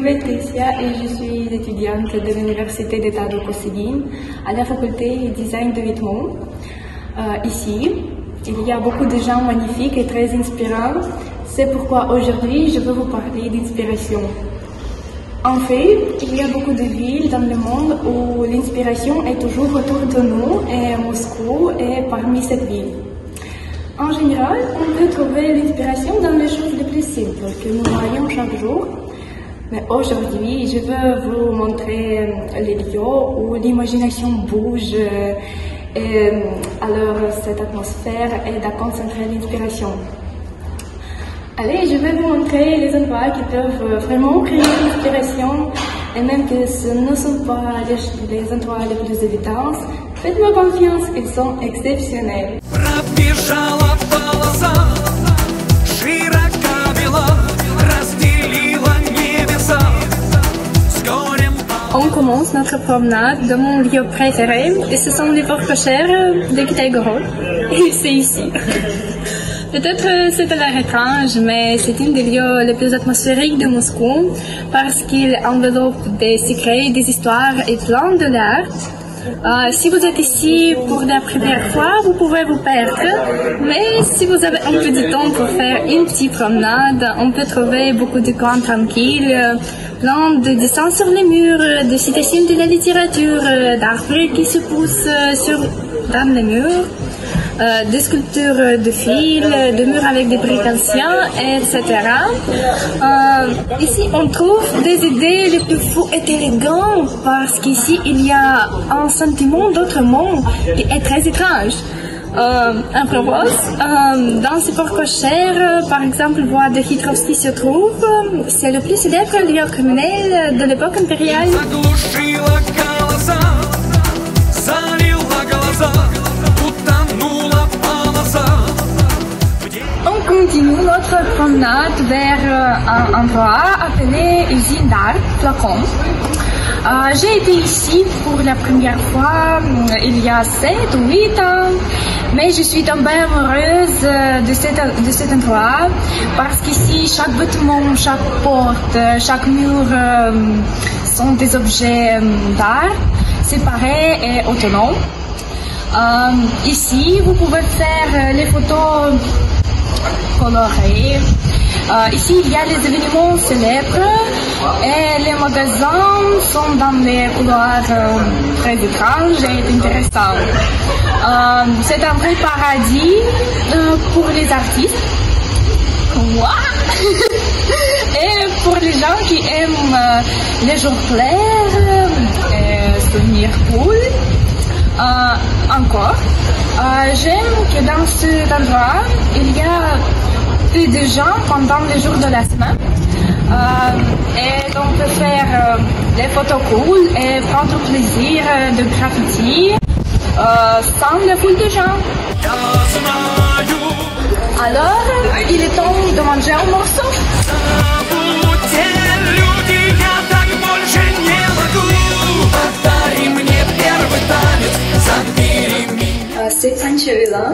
m'appelle Tessia et je suis étudiante de l'Université d'État de Cosigny à la faculté Design de Witmont. Ici, il y a beaucoup de gens magnifiques et très inspirants. C'est pourquoi aujourd'hui, je veux vous parler d'inspiration. En fait, il y a beaucoup de villes dans le monde où l'inspiration est toujours autour de nous et Moscou est parmi ces villes. En général, on peut trouver l'inspiration dans les choses les plus simples que nous voyons chaque jour. Mais aujourd'hui, je veux vous montrer les lieux où l'imagination bouge et alors cette atmosphère aide à concentrer l'inspiration. Allez, je vais vous montrer les endroits qui peuvent vraiment créer l'inspiration et même que ce ne sont pas les endroits les plus évidents. Faites-moi confiance, ils sont exceptionnels. On commence notre promenade dans mon lieu préféré et ce sont les portes cochères de Kitaïgorod. Et c'est ici. Peut-être c'est l'air étrange, mais c'est un des lieux les plus atmosphériques de Moscou parce qu'il enveloppe des secrets, des histoires et plein de l'art. Si vous êtes ici pour la première fois, vous pouvez vous perdre, mais si vous avez un peu de temps pour faire une petite promenade, on peut trouver beaucoup de coins tranquilles, plein de dessins sur les murs, de citations de la littérature, d'arbres qui se poussent dans les murs, des sculptures de fils, de murs avec des briques anciens, etc. Ici, on trouve des idées les plus fous et élégantes parce qu'ici, il y a un sentiment d'autre monde qui est très étrange. En Provence, dans ce port cochère, par exemple, voie de Hitrovski se trouve. C'est le plus célèbre lieu criminel de l'époque impériale. On continue notre promenade vers un endroit appelé usine d'art Flacon. J'ai été ici pour la première fois il y a 7 ou 8 ans, mais je suis tombée amoureuse de cet endroit parce qu'ici, chaque bâtiment, chaque porte, chaque mur sont des objets d'art séparés et autonomes. Ici, vous pouvez faire les photos colorées. Ici, il y a les événements célèbres et les magasins sont dans les couloirs très étranges et intéressants. C'est un vrai paradis pour les artistes. Et pour les gens qui aiment les jours clairs et souvenirs cool. Encore, j'aime que dans cet endroit, il y a peu de gens pendant les jours de la semaine. Et on peut faire des photos cool et prendre plaisir de graffiti sans la foule de gens. Alors, il est temps de manger un morceau. C'est Panchevilla.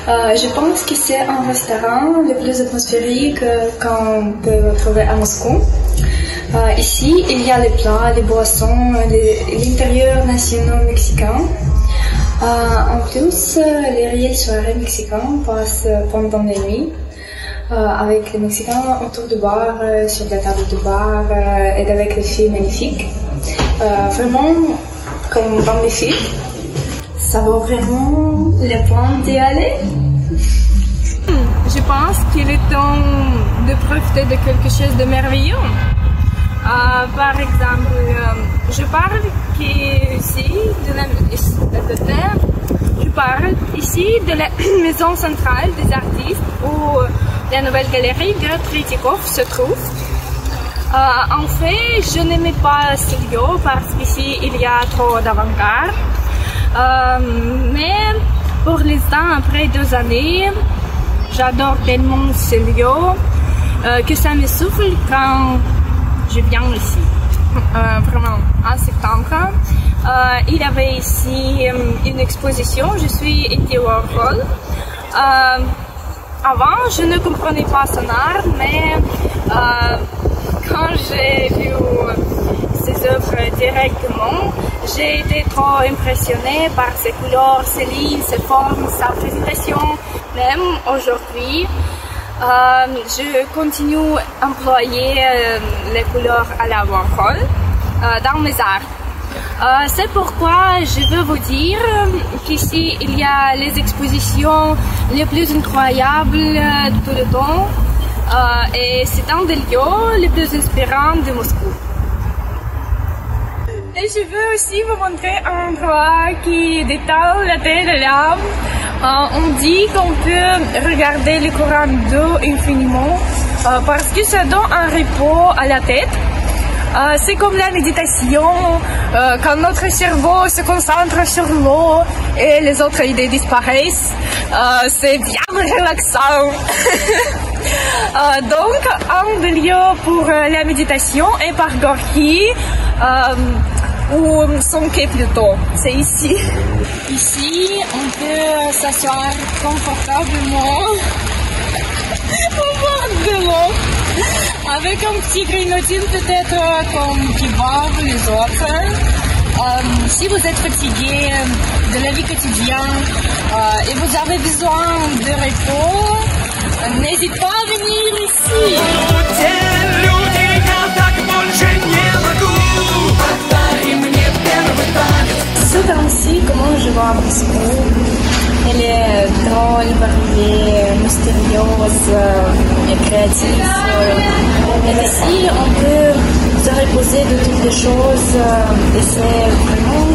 Je pense que c'est un restaurant le plus atmosphérique qu'on peut trouver à Moscou. Ici, il y a les plats, les boissons, l'intérieur national mexicain. En plus, les réelles soirées mexicaines passent pendant les nuits avec les Mexicains autour du bar, sur la table du bar et avec les filles magnifiques. Vraiment, comme dans les films. Ça vaut vraiment le point d'y aller. Je pense qu'il est temps de profiter de quelque chose de merveilleux. Par exemple, je parle ici de la maison centrale des artistes où la nouvelle galerie de Tretyakov se trouve. En fait, je n'aimais pas ce lieu parce qu'ici il y a trop d'avant-garde. Mais pour l'instant, après 2 années, j'adore tellement ce lieu que ça me souffle quand je viens ici. Vraiment, en septembre, il y avait ici une exposition. Je suis Andy Warhol. Avant, je ne comprenais pas son art, mais quand j'ai vu ces œuvres directement, j'ai été trop impressionnée par ses couleurs, ses lignes, ses formes, sa présentation. Même aujourd'hui, je continue à employer les couleurs à la Warhol dans mes arts. C'est pourquoi je veux vous dire qu'ici il y a les expositions les plus incroyables de tout le temps et c'est un des lieux les plus inspirants de Moscou. Et je veux aussi vous montrer un endroit qui détend la tête et l'âme. On dit qu'on peut regarder le courant d'eau infiniment parce que ça donne un repos à la tête. C'est comme la méditation, quand notre cerveau se concentre sur l'eau et les autres idées disparaissent. C'est bien relaxant. Donc, un des lieux pour la méditation est par Gorky, ou son quai plutôt, c'est ici. Ici, on peut s'asseoir confortablement au bord de l'eau, avec un petit grignotine peut-être comme qui boivent les autres. Si vous êtes fatigué de la vie quotidienne et vous avez besoin de repos, n'hésitez pas à venir ici. Ce temps-ci, comment je vois Moscou, elle est drôle, variée, mystérieuse et créative. Et ici, on peut se reposer de toutes les choses et c'est vraiment